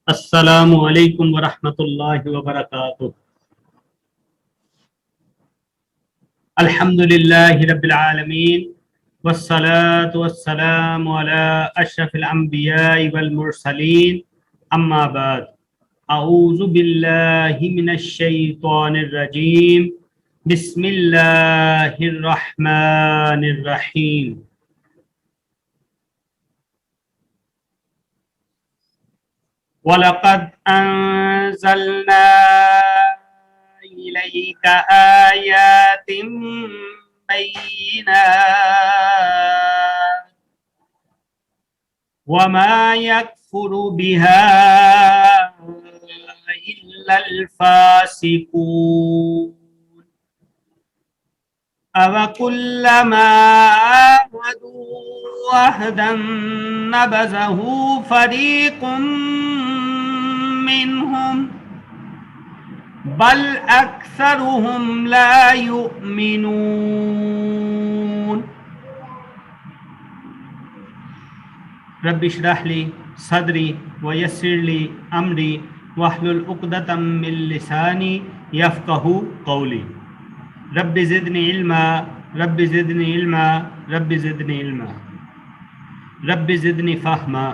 السلام علیکم ورحمۃ اللہ وبرکاتہ۔ الحمد للہ رب العالمین والصلاة والسلام علی اشرف الانبیاء والمرسلین، اما بعد، اعوذ باللہ من الشیطان الرجیم، بسم اللہ الرحمن الرحیم۔ وَلَقَدْ أَنزَلْنَا إِلَيْكَ آيَاتٍ بَيِّنَاتٍ وَمَا يَكْفُرُ بِهَا إِلَّا الْفَاسِقُونَ أَوَكُلَّمَا عَاهَدُوا عَهْدًا نَبَذَهُ فَرِيقٌ منهم بل اکثرهم لا يؤمنون۔ رب اشرح لي صدري ويسر لي امري واحلل عقدة من لساني يفقهوا قولي۔ رب زدني علما رب زدني علما رب زدني علما رب زدني فهما۔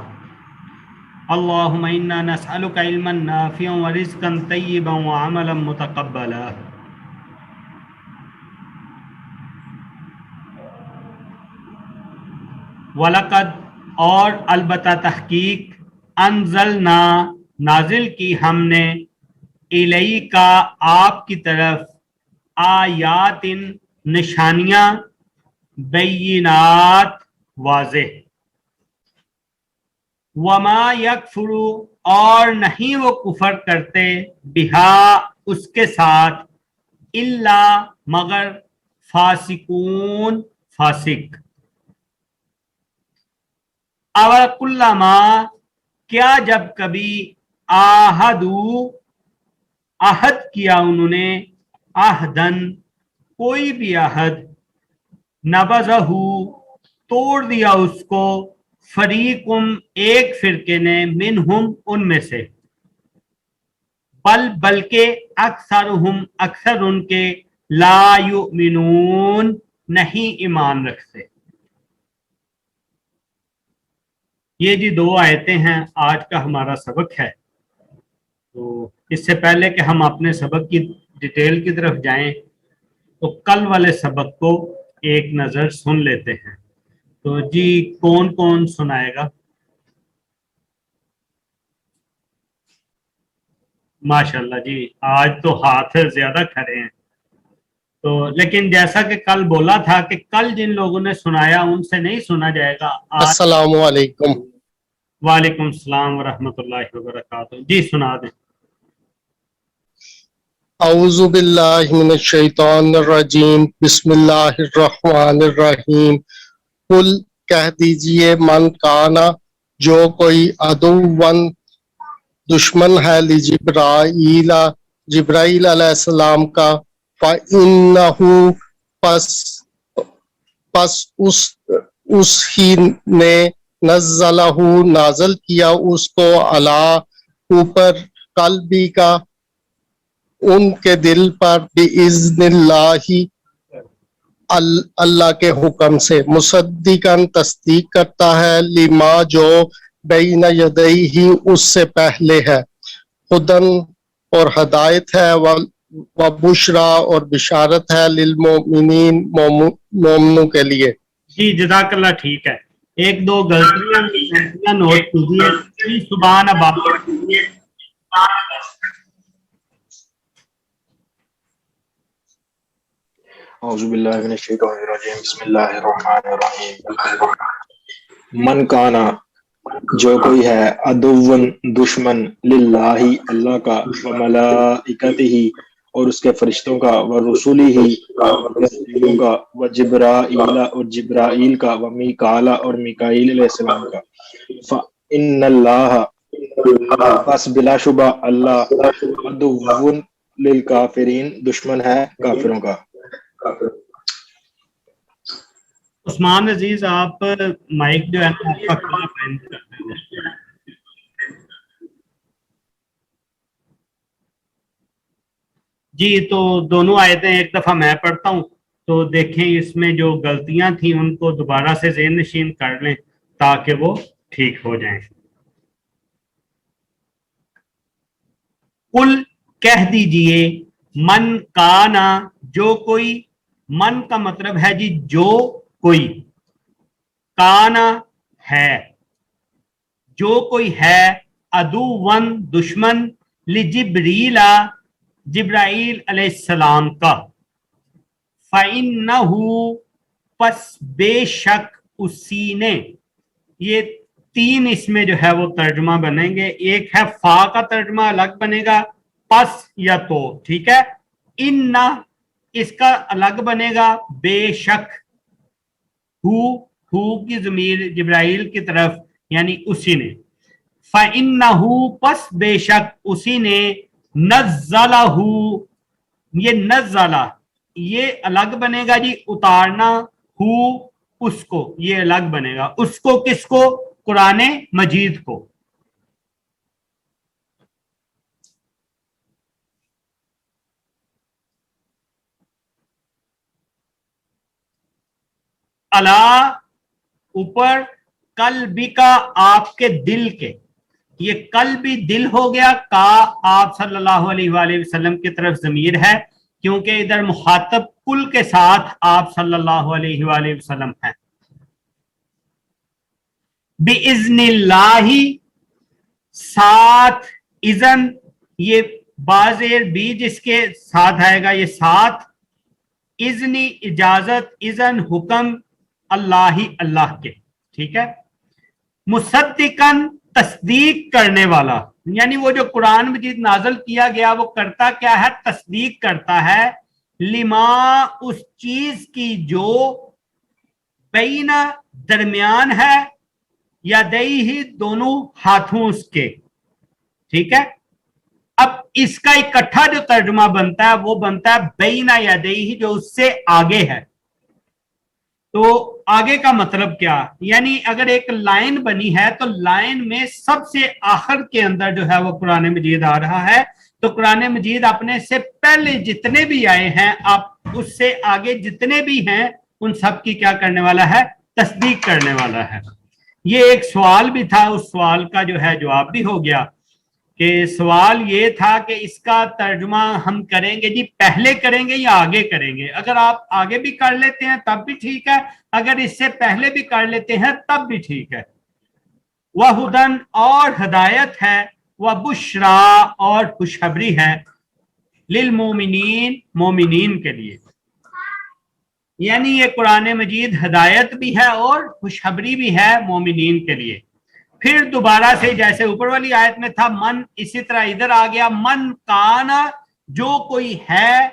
اللهم انا نسألك علما نافعا ورزقا طیبا وعملا متقبلا۔ وَلَقَدْ اور البتہ تحقیق، انزلنا نازل کی ہم نے، الیکا آپ کی طرف، آیات نشانیاں، بینات واضح، وما یکفر اور نہیں وہ کفر کرتے، بہا اس کے ساتھ، الا مگر، فاسقون فاسق۔ اور کلما کیا جب کبھی، آہدو عہد کیا انہوں نے، عہدن کوئی بھی عہد، نبذہ توڑ دیا اس کو، فریقم ایک فرقے نے، منہم ان میں سے، بلکہ اکثرہم اکثر ان کے، لا یؤمنون نہیں ایمان رکھتے۔ یہ جی دو آیتیں ہیں، آج کا ہمارا سبق ہے۔ تو اس سے پہلے کہ ہم اپنے سبق کی ڈیٹیل کی طرف جائیں تو کل والے سبق کو ایک نظر سن لیتے ہیں۔ تو جی کون کون سنائے گا؟ ماشاءاللہ جی، آج تو ہاتھ زیادہ کھڑے ہیں۔ تو لیکن جیسا کہ کل بولا تھا کہ کل جن لوگوں نے سنایا ان سے نہیں سنا جائے گا۔ السلام علیکم۔ وعلیکم السلام ورحمۃ اللہ وبرکاتہ۔ جی سنا دیں۔ اعوذ باللہ من الشیطان الرجیم، بسم اللہ الرحمن الرحیم۔ قل کہہ دیجئے، من کانا جو کوئی، عدوً دشمن ہے، لجبرائیل جبرائیل علیہ السلام کا، فَإِنَّهُ پس اس ہی نے، نزلہ نازل کیا اس کو، علی اوپر، قلبی کا ان کے دل پر، بِإِذْنِ اللہ اللہ کے حکم سے، مصدقاً تصدیق کرتا ہے، لما جو بین یدیہ اس سے پہلے ہے، ہدن اور ہدایت ہے، وبشریٰ اور بشارت ہے، للمؤمنین مومنوں کے لیے۔ جی جزاک اللہ، ٹھیک ہے۔ ایک دو غلطیاں نوٹ کیجیے۔ سبحان اللہ۔ اعوذ باللہ من الشیطان الرجیم، بسم اللہ الرحمن الرحیم۔ من کانا جو کوئی ہے، عدوً دشمن، للہ اللہ کا، وملائکتہ اور اس کے فرشتوں کا، ورسولہ رسولوں کا، وجبرائیل اور جبرائیل کا، ومیکال اور میکائیل علیہ السلام کا، فإن اللہ پس بلا شبہ اللہ، عدوً للکافرین دشمن ہے کافروں کا۔ عثمان عزیز آپ مائک جو ہے نا آپ کا کھلا بند کر دیں۔ जी, तो दोनों आयतें एक दफा मैं पढ़ता हूँ, तो देखें इसमें जो गलतियां थी उनको दोबारा से ज़हन नशीन कर लें ताकि वो ठीक हो जाएं। कुल कह दीजिए, मन काना, जो कोई, मन का मतलब है जी जो कोई, काना है, जो कोई है, अदुवन दुश्मन, लिजिब्रीला जिब्राइल अलैहिस्सलाम का, फ़इन्नहु पस बेशक उसी ने, ये तीन इसमें जो है वो तर्जमा बनेंगे। एक है फा का तर्जमा अलग बनेगा, पस या तो, ठीक है। इन्ना इसका अलग बनेगा, बेशक, हु की ज़मीर जिब्राइल की तरफ, यानी उसी ने, फ़इन्नहु पस बेशक उसी ने, नज़्ज़लहु, ये नज़्ज़ला ये अलग बनेगा जी उतारना, हु उसको, ये अलग बनेगा, उसको किसको, कुरान मजीद को। अला ऊपर, कल्बी का आपके दिल के, ये कल्बी दिल हो गया, का आप सल्लल्लाहु अलैहि वसल्लम की तरफ ज़मीर है, क्योंकि इधर मुखातब कुल के साथ आप सल्लल्लाहु अलैहि वसल्लम हैं। बिइज़्निल्लाही, साथ, इज़न, ये बाज़ेर बी जिसके साथ आएगा ये साथ, इज़नी इजाजत, इज़न हुक्म, अल्लाह ही अल्लाह के, ठीक है। मुसद्दिकन तस्दीक करने वाला, यानी वो जो कुरान मजीद नाजल किया गया वो करता क्या है, तस्दीक करता है, लिमा उस चीज की जो बैना दरमियान है, या दई ही दोनों हाथों उसके, ठीक है। अब इसका इकट्ठा जो तर्जुमा बनता है वो बनता है बैना या दई ही, जो उससे आगे है। तो आगे का मतलब क्या, यानी अगर एक लाइन बनी है तो लाइन में सबसे आखिर के अंदर जो है वो कुरान मजीद आ रहा है, तो कुरान मजीद अपने से पहले जितने भी आए हैं, आप उससे आगे जितने भी हैं, उन सब की क्या करने वाला है, तस्दीक करने वाला है। ये एक सवाल भी था, उस सवाल का जो है जवाब भी हो गया, कि सवाल ये था कि इसका तर्जुमा हम करेंगे जी पहले करेंगे या आगे करेंगे। अगर आप आगे भी कर लेते हैं तब भी ठीक है, अगर इससे पहले भी कर लेते हैं तब भी ठीक है। वह हुदन, और हदायत है, वह बुशरा, और खुशखबरी है, लिल मोमिनीन, मोमिनीन के लिए, यानी ये कुरान मजीद हदायत भी है और खुशखबरी भी है मोमिनीन के लिए। फिर दोबारा से जैसे ऊपर वाली आयत में था मन, इसी तरह इधर आ गया, मन काना, जो कोई है,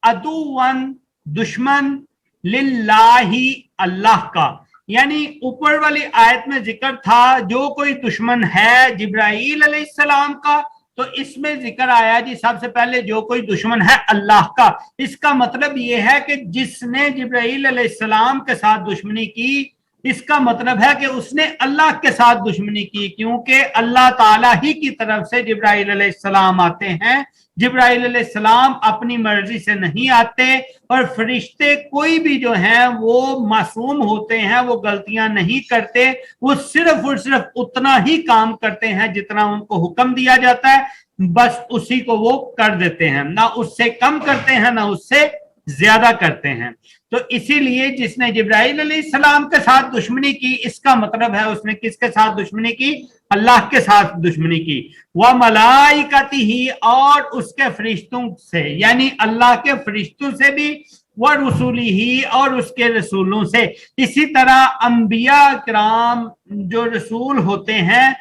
अदुवन दुश्मन, लिल्लाही अल्लाह का, यानी ऊपर वाली आयत में जिक्र था जो कोई दुश्मन है जिब्राइल अलैहिस्सलाम का, तो इसमें जिक्र आया जी सबसे पहले जो कोई दुश्मन है अल्लाह का। इसका मतलब यह है कि जिसने जिब्राइल अलैहिस्सलाम के साथ दुश्मनी की, इसका मतलब है कि उसने अल्लाह के साथ दुश्मनी की, क्योंकि अल्लाह ताला ही की तरफ से जिब्राइल अलैहिस्सलाम आते हैं। जिब्राइल अलैहिस्सलाम अपनी मर्जी से नहीं आते, और फरिश्ते कोई भी जो हैं वो मासूम होते हैं, वो गलतियां नहीं करते, वो सिर्फ और सिर्फ उतना ही काम करते हैं जितना उनको हुक्म दिया जाता है, बस उसी को वो कर देते हैं, ना उससे कम करते हैं ना उससे ज्यादा करते हैं। तो इसीलिए जिसने जिब्राइल अलैहिस्सलाम के साथ दुश्मनी की, इसका मतलब है उसने किसके साथ दुश्मनी की, अल्लाह के साथ दुश्मनी की। वह मलाइकतिही, और उसके फरिश्तों से, यानी अल्लाह के फरिश्तों से भी, वह रसूली ही, और उसके रसूलों से। इसी तरह अंबिया किराम जो रसूल होते हैं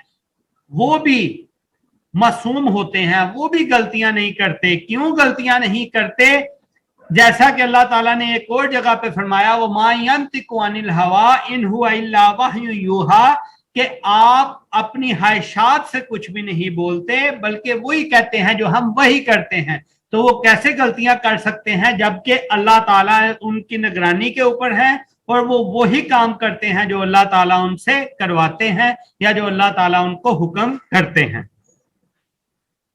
वो भी मासूम होते हैं, वो भी गलतियां नहीं करते। क्यों गलतियां नहीं करते, जैसा कि अल्लाह ताला ने एक और जगह पे फरमाया, वो मा यंतिकु अनिल हवा इन हुवा इल्ला वह्यु यूहा, कि आप अपनी ख्वाहिशात से कुछ भी नहीं बोलते बल्कि वही कहते हैं जो हम वही करते हैं। तो वो कैसे गलतियां कर सकते हैं जबकि अल्लाह ताला उनकी निगरानी के ऊपर है, और वो वही काम करते हैं जो अल्लाह ताला उनसे करवाते हैं या जो अल्लाह ताला उनको हुक्म करते हैं।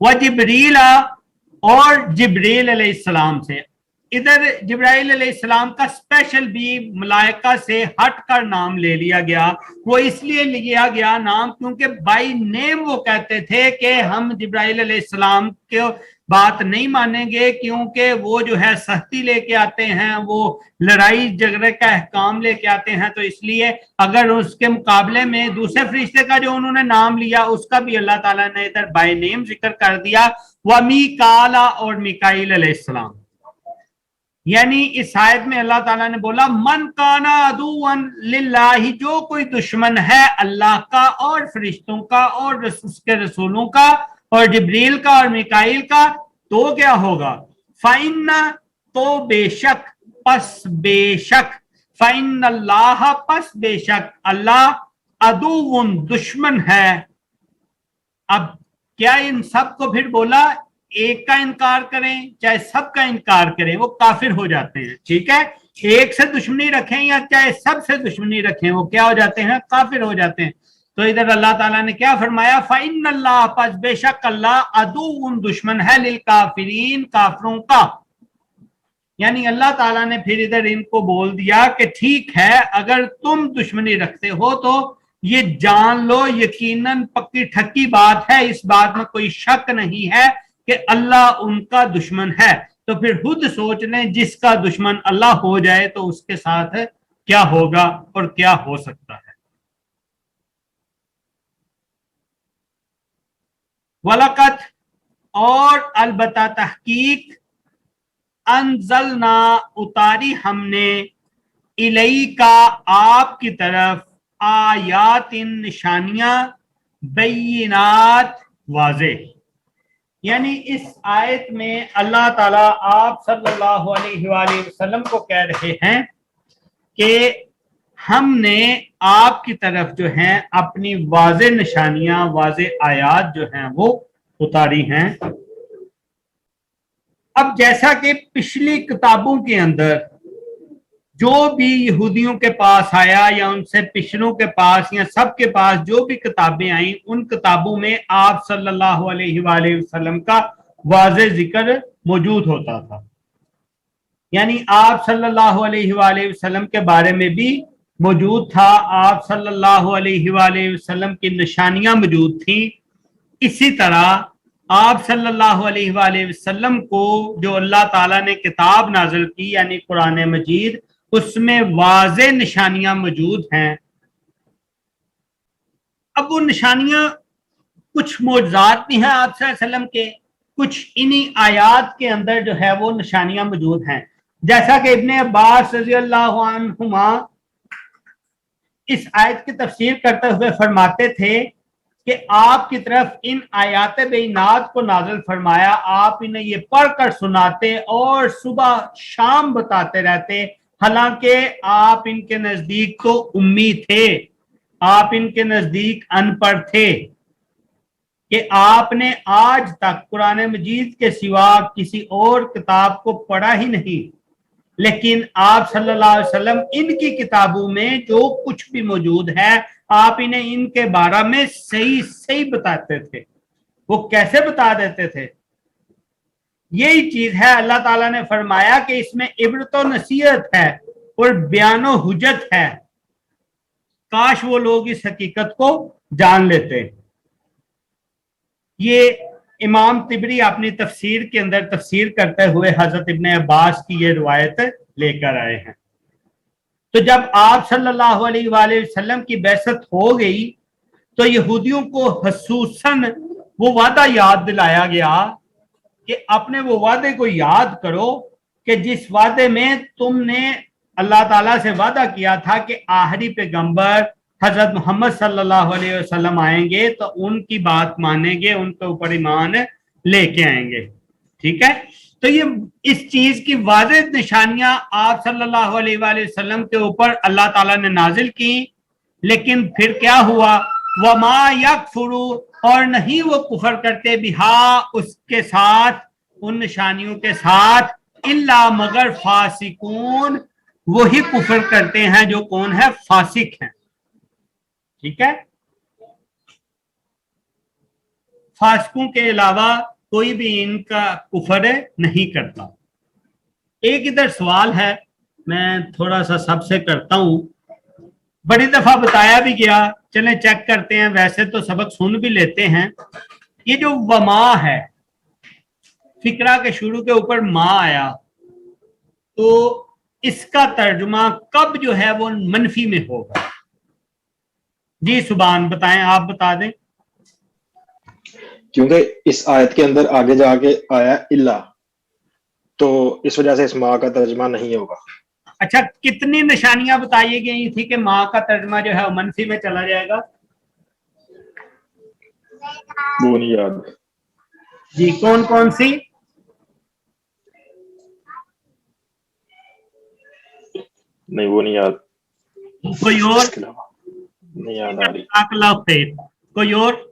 वह जिब्रीला, और जिब्रील अलैहिस्सलाम से। इधर जिब्राइल अलैहिस्सलाम का स्पेशल भी मलाइका से हटकर नाम ले लिया गया। वो इसलिए लिया गया नाम क्योंकि बाई नेम वो कहते थे कि हम जिब्राइल अलैहिस्सलाम के बात नहीं मानेंगे, क्योंकि वो जो है सख्ती लेके आते हैं, वो लड़ाई झगड़े का अहकाम लेके आते हैं। तो इसलिए अगर उसके मुकाबले में दूसरे फरिश्ते का जो उन्होंने नाम लिया उसका भी अल्लाह ताला ने इधर बाय नेम जिक्र कर दिया, व मीकाला और मिकाईल अलैहिस्सलाम। यानी इस आयत में अल्लाह ताला ने बोला मन काना अदुवन लिल्लाही, जो कोई दुश्मन है अल्लाह का और फरिश्तों का और उसके रसूलों का और जिब्रील का और मिकाईल का, तो क्या होगा? फाइन्ना, तो बेशक, पस बेशक, फाइन अल्लाह, पस बेशक अल्लाह, अदुवन दुश्मन है। अब क्या इन सब को फिर बोला एक का इनकार करें चाहे सब का इनकार करें वो काफिर हो जाते हैं, ठीक है। एक से दुश्मनी रखें या चाहे सब से दुश्मनी रखें वो क्या हो जाते हैं? काफिर हो जाते हैं। तो इधर अल्लाह ताला ने क्या फरमाया? फाइन अल्लाह, पस बेशक अल्लाह, अदुउन दुश्मन है, लिल काफिरीन, काफिरों का। यानी अल्लाह ताला ने फिर इधर इनको बोल दिया कि ठीक है, अगर तुम दुश्मनी रखते हो तो ये जान लो, यकीनन पक्की ठक्की बात है, इस बात में कोई शक नहीं है कि अल्लाह उनका दुश्मन है। तो फिर खुद सोच लें, जिसका दुश्मन अल्लाह हो जाए तो उसके साथ क्या होगा और क्या हो सकता है। वलकत, और अलबत्ता तहकीक, अंजलना, उतारी हमने, इलई का, आपकी तरफ, आयातिन, निशानियां, बैयिनात, वाज़े। यानी इस आयत में अल्लाह ताला आप सल्लल्लाहु अलैहि वसल्लम को कह रहे हैं कि हमने आपकी तरफ जो हैं अपनी वाज़े निशानियां, वाज़े आयात जो हैं वो उतारी हैं। अब जैसा कि पिछली किताबों के अंदर जो भी यहूदियों के पास आया या उनसे पिछलों के पास या सबके पास जो भी किताबें आई, उन किताबों में आप सल्लल्लाहु अलैहि वसल्लम का वाज़े जिक्र मौजूद होता था। यानी आप सल्लल्लाहु अलैहि वसल्लम के बारे में भी मौजूद था, आप सल्लल्लाहु अलैहि वसल्लम की निशानियां मौजूद थी। इसी तरह आप सल्लल्लाहु अलैहि वसल्लम को जो अल्लाह ताला ने किताब नाज़िल की यानी कुरान मजीद, उसमें वाज़े निशानियां मौजूद हैं। अब वो निशानियां कुछ मौजूदात भी हैं आप सल्लल्लाहु अलैहि वसल्लम के, कुछ इन्हीं आयात के अंदर जो है वो निशानियां मौजूद हैं। जैसा कि इब्ने अब्बास रज़ियल्लाहु अन्हुमा इस आयत की तफसीर करते हुए फरमाते थे कि आपकी तरफ इन आयात बेयिनात को नाज़िल फरमाया, आप इन्हें ये पढ़कर सुनाते और सुबह शाम बताते रहते, हालांकि आप इनके नजदीक तो उम्मी थे, आप इनके नजदीक अनपढ़ थे कि आपने आज तक कुरान मजीद के सिवा किसी और किताब को पढ़ा ही नहीं। लेकिन आप सल्लल्लाहु अलैहि वसल्लम इनकी किताबों में जो कुछ भी मौजूद है आप इन्हें इनके बारे में सही सही बताते थे। वो कैसे बता देते थे? यही चीज है, अल्लाह ताला ने फरमाया कि इसमें इबरत व नसीहत है और बयानो हुज्जत है। काश वो लोग इस हकीकत को जान लेते। ये इमाम तिबरी अपनी तफसीर के अंदर तफसीर करते हुए हजरत इब्ने अब्बास की ये रिवायत लेकर आए हैं। तो जब आप सल्लल्लाहु अलैहि वसल्लम की बैसत हो गई तो यहूदियों को खसूसन वो वादा याद दिलाया गया कि अपने वो वादे को याद करो कि जिस वादे में तुमने अल्लाह ताला से वादा किया था कि आखिरी पैगंबर हजरत मोहम्मद सल्लल्लाहु अलैहि वसल्लम आएंगे तो उनकी बात मानेंगे, उनके ऊपर ईमान लेके आएंगे। ठीक है, तो ये इस चीज की वाज़ेह निशानियां आप सल्लल्लाहु अलैहि वसल्लम के ऊपर अल्लाह ताला ने नाजिल की। लेकिन फिर क्या हुआ? वमा यकफुरु, और नहीं वो कुफर करते, बिहा, उसके साथ, उन निशानियों के साथ, इल्ला, मगर फासिकून, वही कुफर करते हैं जो कौन है? फासिक हैं। ठीक है, फासिकों के अलावा कोई भी इनका कुफर नहीं करता। एक इधर सवाल है, मैं थोड़ा सा सबसे करता हूं, बड़ी दफा बताया भी गया, चलें चेक करते हैं, वैसे तो सबक सुन भी लेते हैं। ये जो वमा है, फिक्रा के शुरू के ऊपर माँ आया, तो इसका तर्जुमा कब जो है वो मनफी में होगा? जी सुबान बताएं, आप बता दें। क्योंकि इस आयत के अंदर आगे जाके आया इल्ला, तो इस वजह से इस माँ का तर्जमा नहीं होगा। अच्छा, कितनी निशानियां बताई गई थी कि माँ का तर्जमा जो है वो मनफी में चला जाएगा? वो नहीं याद जी, कौन कौन सी? नहीं, वो नहीं याद। कोई और? इसके अलावा नहीं याद आ रही। कोई और?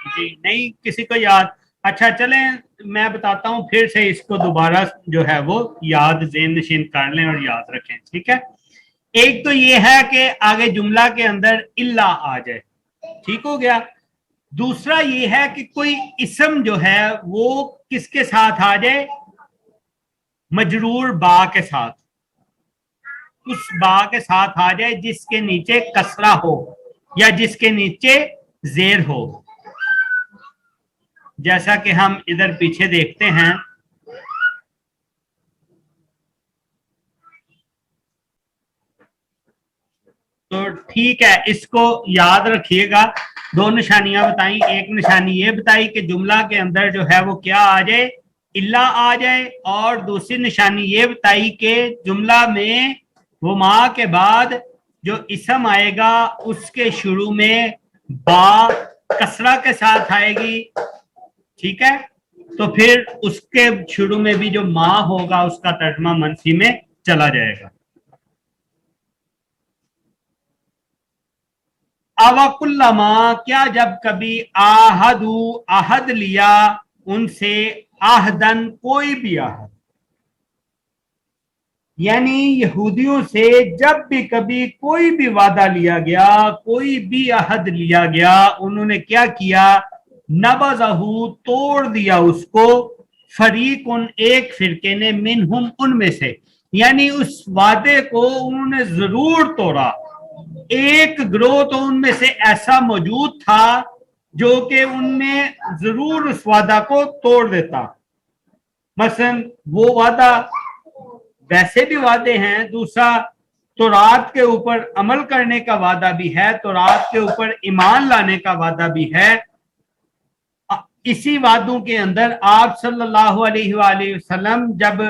जी नहीं, किसी को याद? अच्छा चलें, मैं बताता हूं फिर से, इसको दोबारा जो है वो याद ज़हन नशीन कर लें और याद रखें, ठीक है। एक तो ये है कि आगे जुमला के अंदर इल्ला आ जाए, ठीक हो गया। दूसरा ये है कि कोई इसम जो है वो किसके साथ आ जाए? मजरूर बा के साथ, उस बा के साथ आ जाए जिसके नीचे कसरा हो या जिसके नीचे जेर हो। जैसा कि हम इधर पीछे देखते हैं, तो ठीक है, इसको याद रखिएगा। दो निशानियां बताई, एक निशानी ये बताई कि जुमला के अंदर जो है वो क्या आ जाए? इल्ला आ जाए, और दूसरी निशानी ये बताई कि जुमला में वो माँ के बाद जो इसम आएगा उसके शुरू में बा कसरा के साथ आएगी, ठीक है। तो फिर उसके शुरू में भी जो माँ होगा उसका तर्जमा मनफी में चला जाएगा। अवकुल्लमा, क्या जब कभी आहदू आहद लिया उनसे, आहदन कोई भी आहद, यानी यहूदियों से जब भी कभी कोई भी वादा लिया गया, कोई भी अहद लिया गया, उन्होंने क्या किया? नबज़हू, तोड़ दिया उसको, फरीकुन, एक फिरके ने, मिनहुम, उनमें से, यानी उस वादे को उन्होंने जरूर तोड़ा। एक ग्रोह तो उनमें से ऐसा मौजूद था जो कि उनमें जरूर उस वादा को तोड़ देता। मसलन वो वादा, वैसे भी वादे हैं, दूसरा तौरात के ऊपर अमल करने का वादा भी है, तौरात के ऊपर ईमान लाने का वादा भी है। इसी वादों के अंदर आप सल्लल्लाहु अलैहि वसल्लम, जब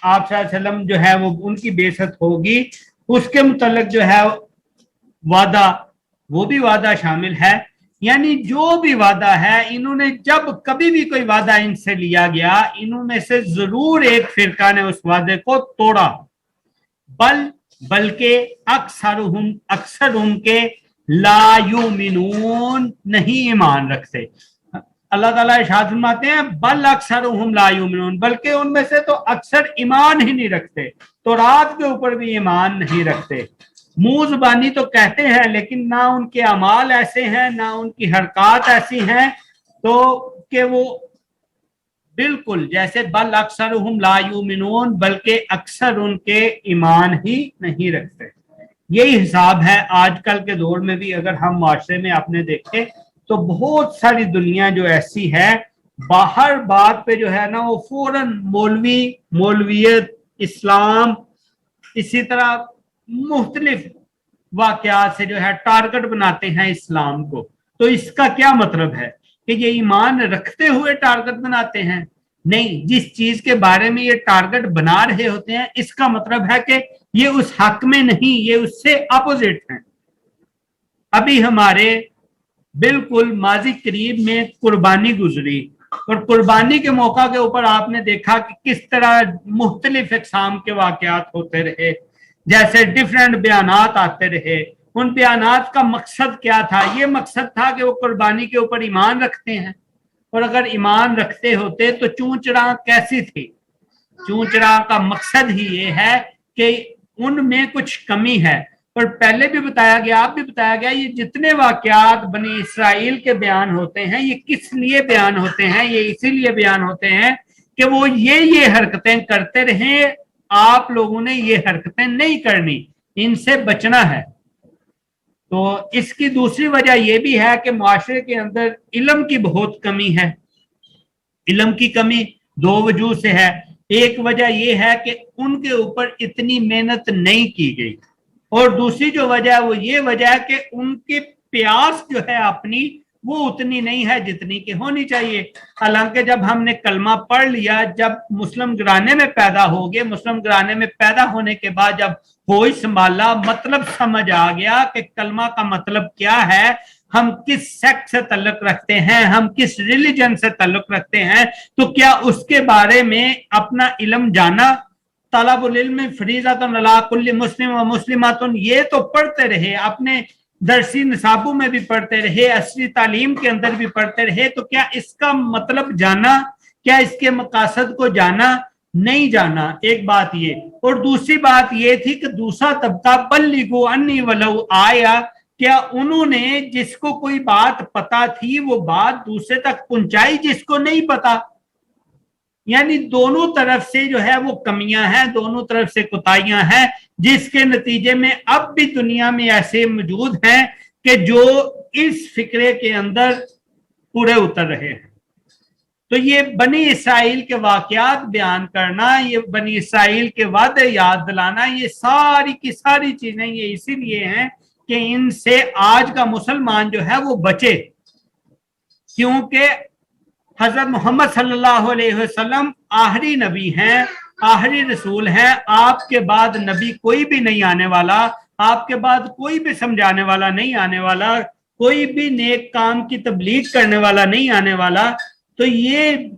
आप सल्लल्लाहु अलैहि वसल्लम जो है वो उनकी बेइज्जत होगी, उसके मुतल्लिक जो है वादा, वो भी वादा शामिल है। यानी जो भी वादा है, इन्होंने जब कभी भी कोई वादा इनसे लिया गया, इन्होंने से जरूर एक फिरका ने उस वादे को तोड़ा। बल्कि अक्सर उनके ला युमिनून, नहीं ईमान रखते। अल्लाह ताला इरशाद फरमाते हैं बल अक्सरुहुम ला युमिनून, बल्कि उनमें से तो अक्सर ईमान ही नहीं रखते, तौरात के ऊपर भी ईमान नहीं रखते। मुंह जुबानी तो कहते हैं, लेकिन ना उनके अमाल ऐसे हैं, ना उनकी हरकत ऐसी हैं, तो कि वो बिल्कुल जैसे बल अक्सरुहुम ला युमिनून, बल्कि अक्सर उनके ईमान ही नहीं रखते। यही हिसाब है आजकल के दौर में भी। अगर हम माशरे में आपने देखे तो बहुत सारी दुनिया जो ऐसी है, बाहर बात पे जो है ना वो फौरन मौलवी, मौलवियत, इस्लाम, इसी तरह मुख्तलिफ वाकयात से जो है टारगेट बनाते हैं इस्लाम को। तो इसका क्या मतलब है कि ये ईमान रखते हुए टारगेट बनाते हैं? नहीं, जिस चीज के बारे में ये टारगेट बना रहे होते हैं, इसका मतलब है कि ये उस हक में नहीं, ये उससे अपोजिट है। अभी हमारे बिल्कुल माजी करीब में कुर्बानी गुजरी, और कुर्बानी के मौका के ऊपर आपने देखा कि किस तरह मुख्तलिफ इकसाम के वाकयात होते रहे, जैसे डिफरेंट बयानात आते रहे। उन बयानात का मकसद क्या था? ये मकसद था कि वो कुर्बानी के ऊपर ईमान रखते हैं, और अगर ईमान रखते होते तो चूंचड़ा कैसी थी? चूंचड़ा का मकसद ही ये है कि उनमें कुछ कमी है। और पहले भी बताया गया, आप भी बताया गया, ये जितने वाकयात बनी इसराइल के बयान होते हैं ये किस लिए बयान होते हैं? ये इसीलिए बयान होते हैं कि वो ये हरकतें करते रहे, आप लोगों ने ये हरकतें नहीं करनी, इनसे बचना है। तो इसकी दूसरी वजह यह भी है कि मुआशरे के अंदर इल्म की बहुत कमी है। इल्म की कमी दो वजह से है। एक वजह यह है कि उनके ऊपर इतनी मेहनत नहीं की गई, और दूसरी जो वजह है वो ये वजह है कि उनके प्यास जो है अपनी वो उतनी नहीं है जितनी की होनी चाहिए। हालांकि जब हमने कलमा पढ़ लिया, जब मुस्लिम घराने में पैदा हो गए, मुस्लिम घराने में पैदा होने के बाद जब होश संभाला, मतलब समझ आ गया कि कलमा का मतलब क्या है, हम किस सेक्ट से ताल्लुक रखते हैं, हम किस रिलीजन से ताल्लुक रखते हैं, तो क्या उसके बारे में अपना इल्म जाना। तलबुल इल्म फरीज़तुन अला कुल्ली मुस्लिम व मुस्लिमातुन, ये तो पढ़ते रहे, अपने दरसी निसाबों में भी पढ़ते रहे, असली तालीम के अंदर भी पढ़ते रहे, तो क्या इसका मतलब जाना, क्या इसके मकासद को जाना? नहीं जाना। एक बात ये, और दूसरी बात ये थी कि दूसरा तबका बल्लिगु अन्नी वलौ आया, क्या उन्होंने जिसको कोई बात पता थी वो बात दूसरे तक पहुंचाई जिसको नहीं पता? यानी दोनों तरफ से जो है वो कमियां हैं, दोनों तरफ से कोताहियां हैं, जिसके नतीजे में अब भी दुनिया में ऐसे मौजूद हैं कि जो इस फिक्रे के अंदर पूरे उतर रहे हैं। तो ये बनी इसराइल के वाकयात बयान करना, ये बनी इसराइल के वादे याद दिलाना, ये सारी की सारी चीजें ये इसीलिए हैं कि इनसे आज का मुसलमान जो है वो बचे, क्योंकि हजरत मोहम्मद सल्लल्लाहु अलैहि वसल्लम आखिरी नबी हैं, आखिरी रसूल हैं। आपके बाद नबी कोई भी नहीं आने वाला, आपके बाद कोई भी समझाने वाला नहीं आने वाला, कोई भी नेक काम की तबलीग करने वाला नहीं आने वाला। तो ये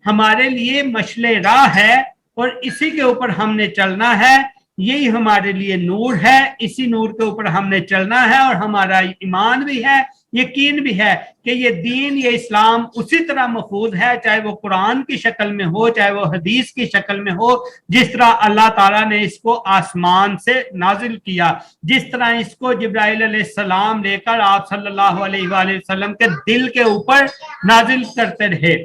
हमारे लिए मशले राह है और इसी के ऊपर हमने चलना है, यही हमारे लिए नूर है, इसी नूर के ऊपर हमने चलना है। और हमारा ईमान भी है, यकीन भी है कि ये दीन, ये इस्लाम उसी तरह महफूज है, चाहे वो कुरान की शक्ल में हो, चाहे वो हदीस की शक्ल में हो, जिस तरह अल्लाह ताला ने इसको आसमान से नाजिल किया, जिस तरह इसको जिब्राइल अलैहिस्सलाम लेकर आप सल्लल्लाहु अलैहि वसल्लम के दिल के ऊपर नाजिल करते रहे,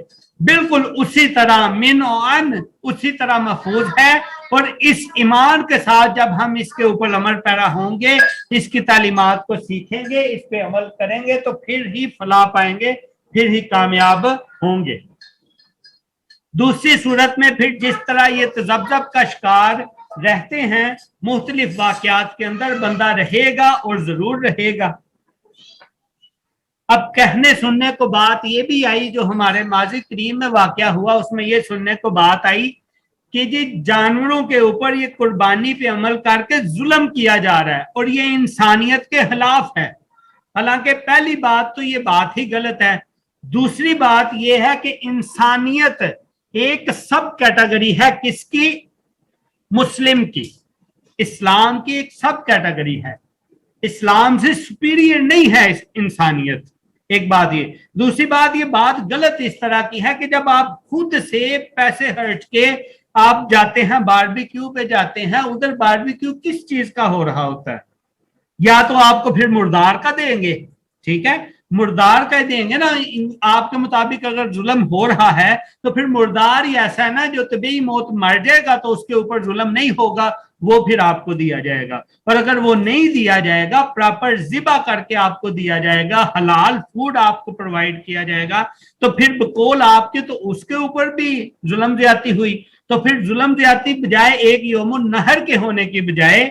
बिल्कुल उसी तरह मिन और अन उसी तरह महफूज है। और इस ईमान के साथ जब हम इसके ऊपर अमल पैरा होंगे, इसकी तालीमात को सीखेंगे, इस पे अमल करेंगे, तो फिर ही फलाह पाएंगे, फिर ही कामयाब होंगे। दूसरी सूरत में फिर जिस तरह ये तज़ब्ज़ब का शिकार रहते हैं मुख्तलिफ वाक़यात के अंदर, बंदा रहेगा और जरूर रहेगा। अब कहने सुनने को बात ये भी आई, जो हमारे माजी करीम में वाक़या हुआ उसमें ये सुनने को बात आई कि जी जानवरों के ऊपर ये कुर्बानी पे अमल करके जुल्म किया जा रहा है और ये इंसानियत के खिलाफ है। हालांकि पहली बात तो ये बात ही गलत है। दूसरी बात ये है कि इंसानियत एक सब कैटेगरी है, किसकी? मुस्लिम की, इस्लाम की एक सब कैटेगरी है, इस्लाम से सुपीरियर नहीं है इंसानियत। एक बात ये। दूसरी बात, ये बात गलत इस तरह की है कि जब आप खुद से पैसे खर्च के आप जाते हैं बारबेक्यू पे जाते हैं, उधर बारबेक्यू किस चीज का हो रहा होता है? या तो आपको फिर मुर्दार का देंगे, ठीक है, मुर्दार का देंगे ना, आपके मुताबिक अगर जुल्म हो रहा है तो फिर मुर्दार ही ऐसा है ना जो तभी मौत मर जाएगा तो उसके ऊपर जुल्म नहीं होगा, वो फिर आपको दिया जाएगा। और अगर वो नहीं दिया जाएगा, प्रॉपर ज़िबा करके आपको दिया जाएगा, हलाल फूड आपको प्रोवाइड किया जाएगा, तो फिर बकौल आपके तो उसके ऊपर भी जुल्म ज्यादती हुई। तो फिर जुल्म ज्यादती बजाय एक यौमुन नहर के होने की बजाय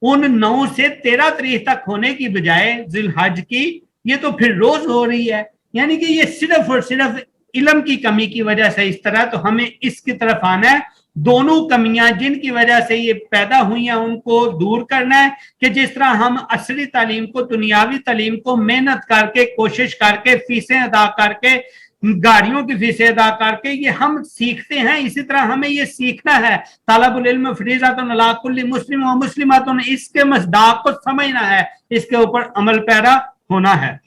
उन 9 से 13 तारीख तक होने की बजाय जिलहज की, ये तो फिर रोज हो रही है। यानी कि ये सिर्फ और सिर्फ इल्म की कमी की वजह से इस तरह, तो हमें इसकी तरफ आना है। दोनों कमियां जिनकी वजह से ये पैदा हुई हैं उनको दूर करना है कि जिस तरह हम असली तालीम को, दुनियावी तालीम को मेहनत करके, कोशिश करके, फीसें अदा करके, गाड़ियों की फीसें अदा करके ये हम सीखते हैं, इसी तरह हमें ये सीखना है। तलबुल इल्म फरीज़तुन अला कुल्ली मुस्लिम व मुस्लिमातुन, इसके मसदाक को समझना है, इसके ऊपर अमल पैरा होना है।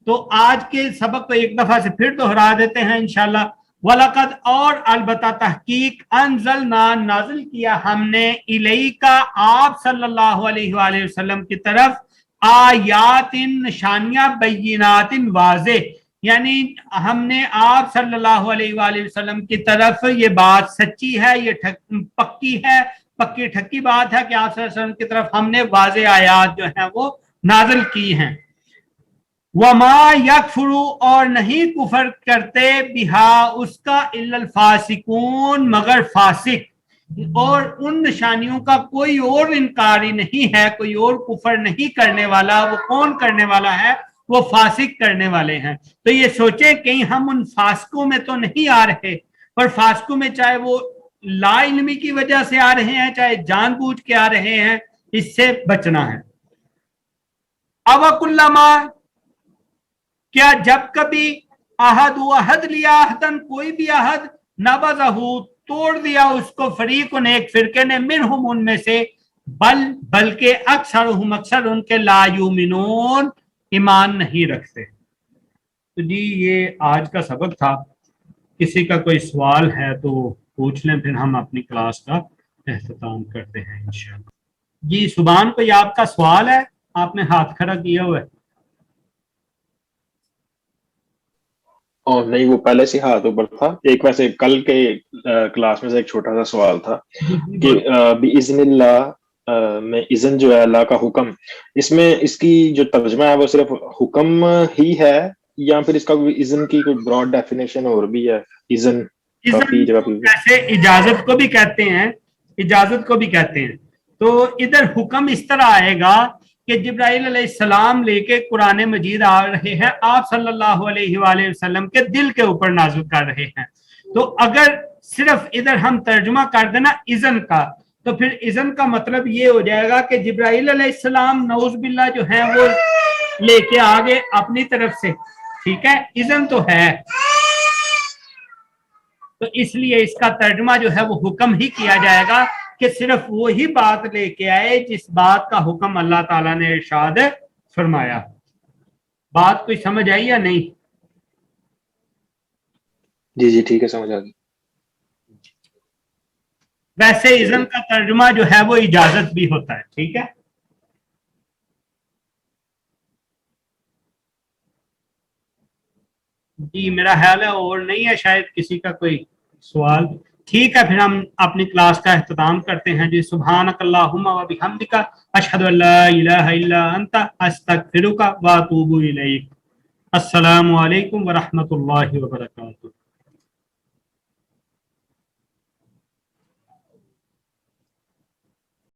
तो आज के सबक को एक दफा से फिर दोहरा देते हैं इंशाल्लाह। वलकद और अलबत्ता तहकीक अनज़लना नाज़िल किया हमने इलैका आप सल्लल्लाहु अलैहि वसल्लम की तरफ आयातिन निशानियां बैयिनातिन वाज़े, यानी हमने आप सल्लल्लाहु अलैहि वसल्लम की तरफ ये बात सच्ची है, ये पक्की है, पक्की ठक्की बात है कि आप सल्लल्लाहु अलैहि वसल्लम की तरफ हमने वाज़े आयात जो है वो नाज़िल की हैं। वमा यकफुरु और नहीं कुफर करते बिहा उसका इल्लल फासिकून मगर फासिक, और उन निशानियों का कोई और इनकारी नहीं है, कोई और कुफर नहीं करने वाला। वो कौन करने वाला है? वो फासिक करने वाले हैं। तो ये सोचे कहीं हम उन फासिकों में तो नहीं आ रहे, पर फासिकों में चाहे वो ला इल्मी की वजह से आ रहे हैं चाहे जानबूझ के आ रहे हैं, इससे बचना है। अवकुल्लमा क्या जब कभी अहद लिया अहदन कोई भी अहद नबज़हू तोड़ दिया उसको फरीकुन एक फिरके ने मिनहुम उनमें से, बल्कि अक्सर उनके ला युमिनून ईमान नहीं रखते। तो जी ये आज का सबक था। किसी का कोई सवाल है तो पूछ लें, फिर हम अपनी क्लास का एहतमाम करते हैं इंशाअल्लाह। जी सुभान कोई आपका सवाल है? आपने हाथ खड़ा किया हुआ है। और नहीं, वो पहले से हाथ ऊपर था। एक वैसे कल के क्लास में से एक छोटा सा सवाल था कि बिइज़्निल्लाह में इज़न जो है अल्लाह का हुक्म, इसमें इसकी जो तर्जमा है वो सिर्फ हुक्म ही है या फिर इसका इज़न की कोई ब्रॉड डेफिनेशन और भी है? इज़न काफी जगह पे जैसे इजाजत को भी कहते हैं, इजाजत को भी कहते हैं। तो इधर हुक्म इस तरह आएगा कि जिब्राइल अलैहिस्सलाम लेके कुरान मजीद आ रहे हैं, आप सल्लल्लाहु अलैहि वसल्लम के दिल के ऊपर नाज़िल कर रहे हैं। तो अगर सिर्फ इधर हम तर्जुमा कर देना इज़न का, तो फिर इज़न का मतलब ये हो जाएगा कि जिब्राइल अलैहिस्सलाम नऊज़ बिल्लाह जो है वो लेके आ गए अपनी तरफ से, ठीक है, इज़न तो है। तो इसलिए इसका तर्जुमा जो है वो हुक्म ही किया जाएगा कि सिर्फ वही बात लेके आए जिस बात का हुक्म अल्लाह ताला ने इरशाद फरमाया। बात कोई समझ आई या नहीं? जी जी ठीक है, समझ आ गई। वैसे इज़न का तर्जुमा जो है वो इजाजत भी होता है, ठीक है। जी मेरा ख्याल है और नहीं है शायद किसी का कोई सवाल। ठीक है, फिर हम अपनी क्लास का एहतमाम करते हैं जी। सुब्हानकल्लाहुम्मा व बिहम्दिका अशहदु अल्ला इलाहा इल्ला अंता अस्तगफिरुका व अतूबु इलैक। अस्सलामु अलैकुम व रहमतुल्लाहि व बरकातुहू।